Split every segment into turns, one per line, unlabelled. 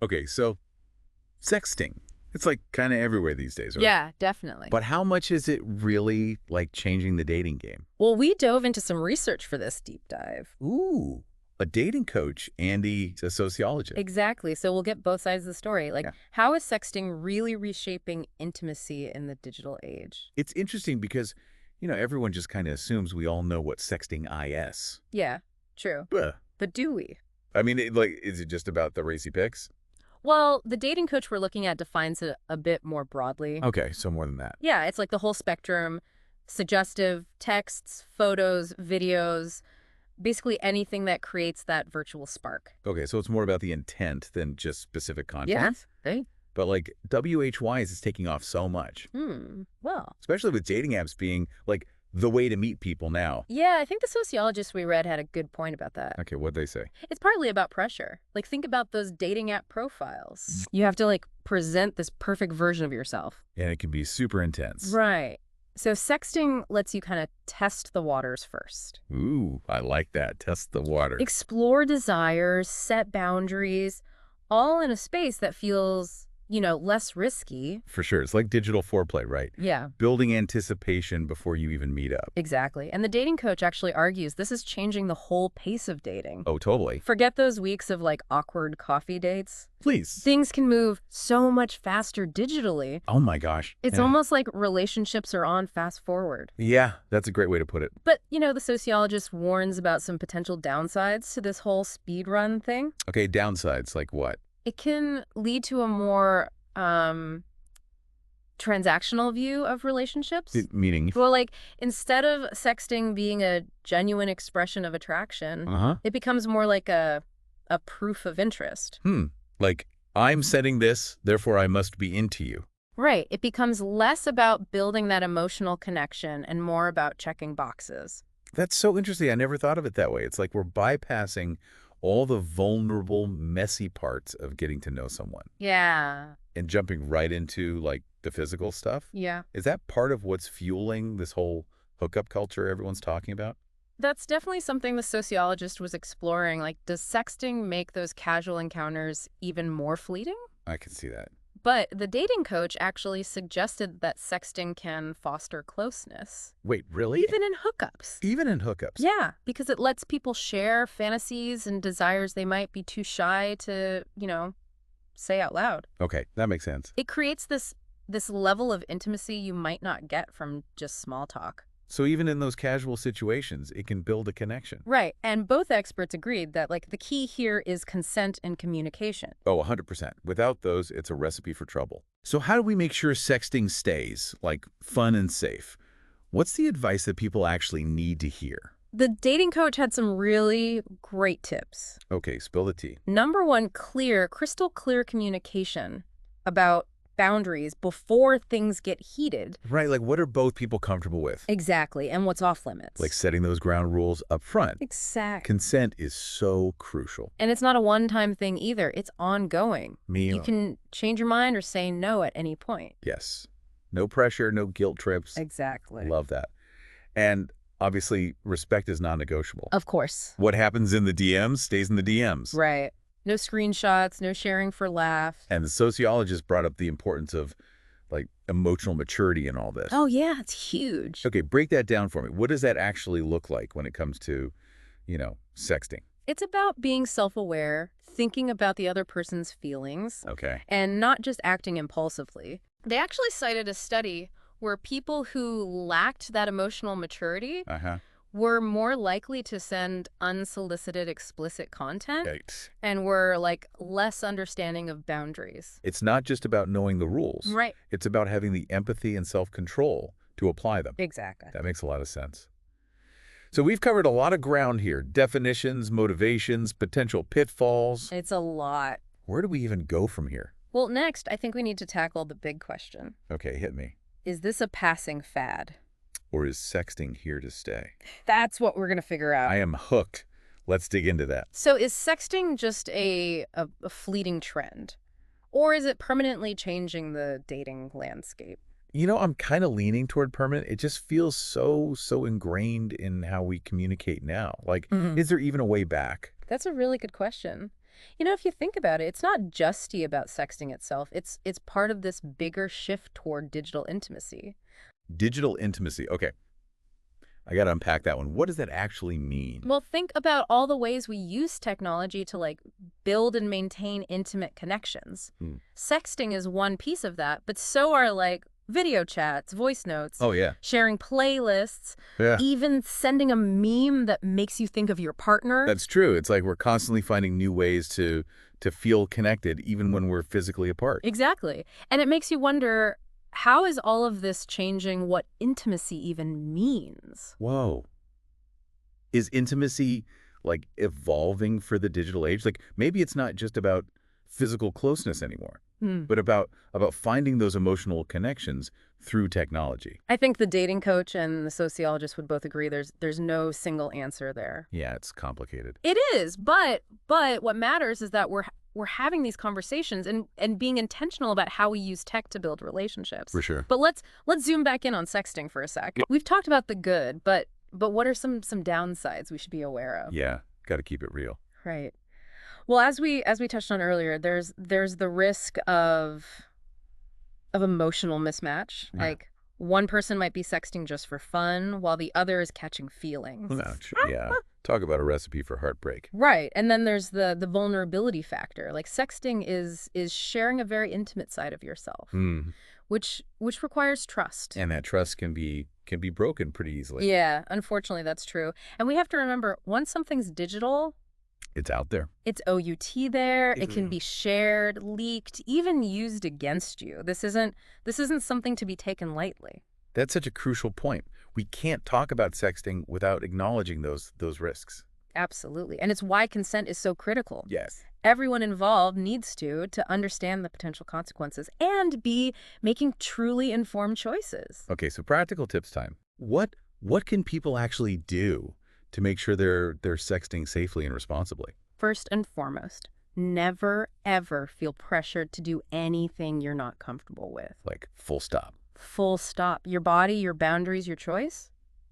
Okay, so sexting. It's like kind of everywhere these days, right?
Yeah, definitely.
But how much is it really like changing the dating game?
Well, we dove into some research for this deep dive.
Ooh, a dating coach, Andy, a sociologist.
Exactly. So we'll get both sides of the story. Like,
Yeah.
how is sexting really reshaping intimacy in the digital age?
It's interesting because, everyone just kind of assumes we all know what sexting is.
Yeah, true.
Bleh.
But do we?
I mean, is it just about the racy pics?
Well, the dating coach we're looking at defines it a bit more broadly.
Okay, so more than that.
Yeah, it's like the whole spectrum, suggestive texts, photos, videos, basically anything that creates that virtual spark.
Okay, so it's more about the intent than just specific content.
Yes. Right?
But like WHYs is taking off so much,
Well.
especially with dating apps being like the way to meet people now.
Yeah, I think the sociologist we read had a good point about that.
Okay, what'd they say?
It's partly about pressure. Like, think about those dating app profiles. You have to, like, present this perfect version of yourself.
And it can be super intense.
Right. So sexting lets you kind of test the waters first.
Ooh, I like that. Test the water.
Explore desires, set boundaries, all in a space that feels, less risky.
For sure. It's like digital foreplay, right?
Yeah,
Building anticipation before you even meet up.
exactly. And the dating coach actually argues this is changing the whole pace of dating.
Oh, totally.
Forget those weeks of, like, awkward coffee dates.
Please.
Things can move so much faster digitally.
Oh my gosh.
It's
Yeah.
almost like relationships are on fast forward.
Yeah, that's a great way to put it.
But, the sociologist warns about some potential downsides to this whole speed run thing.
Okay, downsides like what?
It can lead to a more transactional view of relationships.
Meaning?
Well, like, instead of sexting being a genuine expression of attraction,
Uh-huh.
it becomes more like a proof of interest.
Like, I'm setting this, therefore I must be into you.
Right. It becomes less about building that emotional connection and more about checking boxes.
That's so interesting. I never thought of it that way. It's like we're bypassing all the vulnerable, messy parts of getting to know someone
Yeah.
and jumping right into like the physical stuff.
Yeah.
Is that part of what's fueling this whole hookup culture everyone's talking about?
That's definitely something the sociologist was exploring. Like, does sexting make those casual encounters even more fleeting?
I can see that.
But the dating coach actually suggested that sexting can foster closeness,
Wait, really?
even in hookups.
Even in hookups?
Yeah, because it lets people share fantasies and desires they might be too shy to, say out loud.
Okay, that makes sense.
It creates this level of intimacy you might not get from just small talk.
So even in those casual situations, it can build a connection.
Right. And both experts agreed that, like, the key here is consent and communication.
Oh, 100%. Without those, it's a recipe for trouble. So how do we make sure sexting stays, like, fun and safe? What's the advice that people actually need to hear?
The dating coach had some really great tips.
Okay, spill the tea.
Number one, crystal clear communication about boundaries before things get heated.
Right, like what are both people comfortable with?
Exactly. And what's off limits.
Like setting those ground rules up front.
Exactly.
Consent is so crucial.
And it's not a one-time thing either. It's ongoing. You can change your mind or say no at any point.
Yes. No pressure, no guilt trips.
Exactly.
Love that. And obviously, respect is non-negotiable.
Of course.
What happens in the DMs stays in the DMs.
Right. No screenshots, no sharing for laughs.
And the sociologist brought up the importance of like emotional maturity in all this.
Oh, yeah, it's huge.
Okay, break that down for me. What does that actually look like when it comes to, sexting?
It's about being self-aware, thinking about the other person's feelings,
Okay.
and not just acting impulsively. They actually cited a study where people who lacked that emotional maturity
Uh-huh.
were more likely to send unsolicited explicit content
Right.
and were, like, less understanding of boundaries.
It's not just about knowing the rules.
Right.
It's about having the empathy and self-control to apply them.
Exactly.
That makes a lot of sense. So we've covered a lot of ground here. Definitions, motivations, potential pitfalls.
It's a lot.
Where do we even go from here?
Well, next, I think we need to tackle the big question.
Okay, hit me.
Is this a passing fad?
Or is sexting here to stay?
That's what we're going to figure out.
I am hooked. Let's dig into that.
So is sexting just a fleeting trend? Or is it permanently changing the dating landscape?
I'm kind of leaning toward permanent. It just feels so ingrained in how we communicate now. Like, is there even a way back?
That's a really good question. If you think about it, it's not justy about sexting itself. It's part of this bigger shift toward digital intimacy.
Digital intimacy. Okay, I got to unpack that one. What does that actually mean?
Well, think about all the ways we use technology to build and maintain intimate connections. Sexting is one piece of that, but so are video chats, voice notes,
Oh, yeah.
sharing playlists,
Yeah.
even sending a meme that makes you think of your partner.
That's true. It's like we're constantly finding new ways to feel connected, even when we're physically apart.
Exactly. And it makes you wonder, how is all of this changing what intimacy even means?
Whoa. Is intimacy, evolving for the digital age? Maybe it's not just about physical closeness anymore, but about finding those emotional connections through technology.
I think the dating coach and the sociologist would both agree there's no single answer there.
Yeah, it's complicated.
It is, but what matters is that we're having these conversations and being intentional about how we use tech to build relationships.
For sure.
But let's zoom back in on sexting for a sec. We've talked about the good, but what are some downsides we should be aware of?
Yeah, got to keep it real.
Right. Well, as we touched on earlier, there's the risk of emotional mismatch.
Yeah.
Like one person might be sexting just for fun while the other is catching feelings.
Yeah, talk about a recipe for heartbreak.
Right. And then there's the vulnerability factor. Like sexting is sharing a very intimate side of yourself, which requires trust.
And that trust can be broken pretty easily.
Yeah, unfortunately, that's true. And we have to remember, once something's digital,
It's out there.
it's OUT there. It can be shared, leaked, even used against you. This isn't something to be taken lightly.
That's such a crucial point. We can't talk about sexting without acknowledging those risks.
Absolutely. And it's why consent is so critical.
Yes.
Everyone involved needs to understand the potential consequences and be making truly informed choices.
Okay, so practical tips time. What can people actually do to make sure they're sexting safely and responsibly?
First and foremost, never, ever feel pressured to do anything you're not comfortable with.
Full stop.
Full stop. Your body, your boundaries, your choice.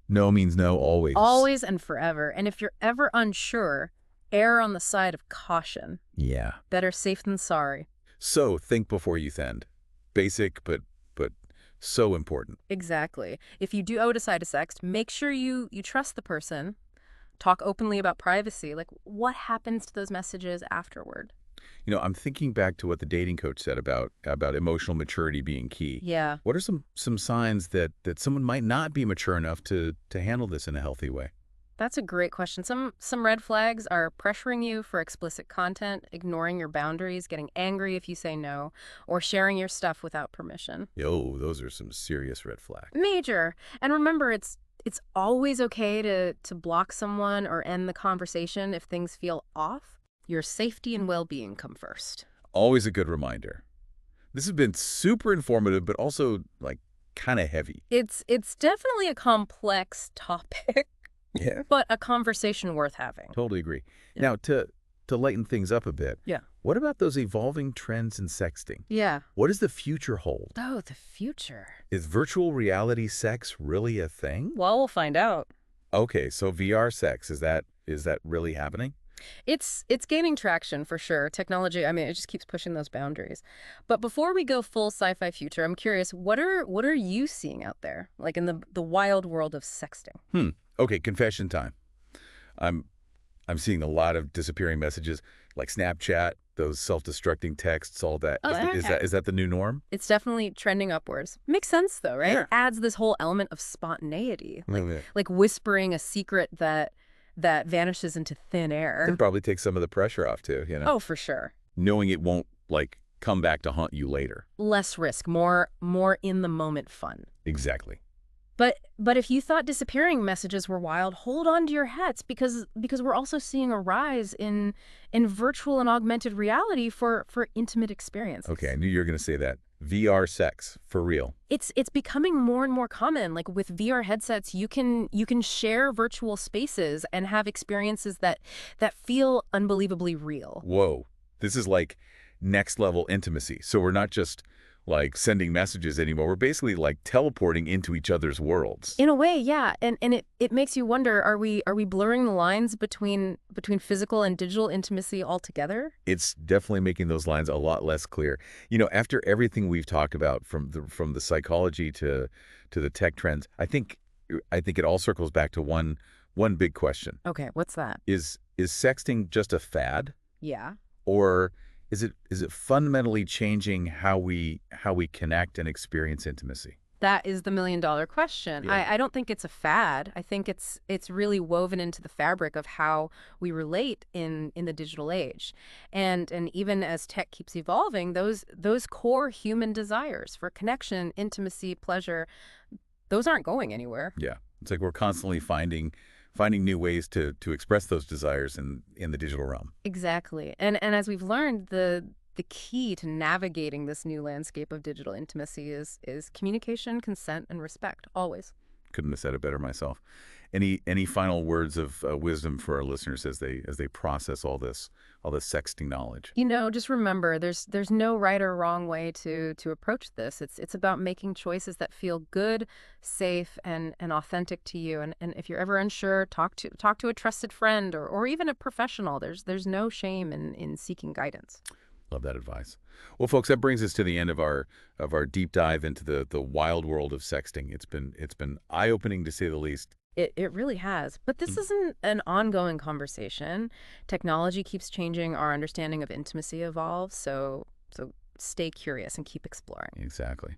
No means no, always.
Always and forever. And if you're ever unsure, err on the side of caution.
Yeah.
Better safe than sorry.
So think before you send. Basic, but so important.
Exactly. If you do decide to sext, make sure you trust the person. Talk openly about privacy. What happens to those messages afterward?
I'm thinking back to what the dating coach said about emotional maturity being key.
Yeah.
What are some signs that someone might not be mature enough to handle this in a healthy way?
That's a great question. Some red flags are pressuring you for explicit content, ignoring your boundaries, getting angry if you say no, or sharing your stuff without permission.
Yo, those are some serious red flags.
Major. And remember, it's always okay to block someone or end the conversation if things feel off. Your safety and well-being come first.
Always a good reminder. This has been super informative, but also, kind of heavy.
It's definitely a complex topic.
Yeah.
But a conversation worth having.
Totally agree.
Yeah.
Now, to lighten things up a bit,
Yeah.
what about those evolving trends in sexting?
Yeah.
What does the future hold?
Oh, the future.
Is virtual reality sex really a thing?
Well, we'll find out.
Okay, so VR sex, is that really happening?
It's gaining traction for sure. Technology, it just keeps pushing those boundaries. But before we go full sci-fi future, I'm curious, what are you seeing out there, in the wild world of sexting?
Okay, confession time. I'm seeing a lot of disappearing messages, like Snapchat, those self-destructing texts, all that. Is that the new norm?
It's definitely trending upwards. Makes sense though, right?
Yeah.
It adds this whole element of spontaneity,
Yeah.
like whispering a secret that vanishes into thin air.
It probably takes some of the pressure off too,
Oh, for sure.
knowing it won't come back to haunt you later.
Less risk, more in the moment fun.
Exactly.
But if you thought disappearing messages were wild, hold on to your hats because we're also seeing a rise in virtual and augmented reality for intimate experiences.
Okay, I knew you were going to say that. VR sex, for real.
It's becoming more and more common. Like with VR headsets, you can share virtual spaces and have experiences that feel unbelievably real.
Whoa. This is next level intimacy. So we're not just like sending messages anymore. We're basically like teleporting into each other's worlds.
In a way, yeah. And it makes you wonder, are we blurring the lines between physical and digital intimacy altogether?
It's definitely making those lines a lot less clear. After everything we've talked about from the psychology to the tech trends, I think it all circles back to one big question.
Okay, what's that?
Is sexting just a fad,
Yeah.
or is it fundamentally changing how we connect and experience intimacy?
That is the million-dollar question.
Yeah.
I don't think it's a fad. I think it's really woven into the fabric of how we relate in the digital age. And even as tech keeps evolving, those core human desires for connection, intimacy, pleasure, those aren't going anywhere.
Yeah. It's like we're constantly finding new ways to express those desires in the digital realm.
Exactly. And as we've learned, the key to navigating this new landscape of digital intimacy is communication, consent, and respect, always.
Couldn't have said it better myself. Any final words of wisdom for our listeners as they process all this sexting knowledge?
Just remember, there's no right or wrong way to approach this. It's about making choices that feel good, safe, and authentic to you. And if you're ever unsure, talk to a trusted friend or even a professional. There's no shame in seeking guidance.
Love that advice. Well, folks, that brings us to the end of our deep dive into the wild world of sexting. It's been eye-opening to say the least.
It really has. But this isn't an ongoing conversation. Technology keeps changing. Our understanding of intimacy evolves. So stay curious and keep exploring.
Exactly.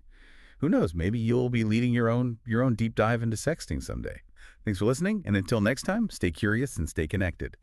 Who knows? Maybe you'll be leading your own deep dive into sexting someday. Thanks for listening, and until next time, stay curious and stay connected.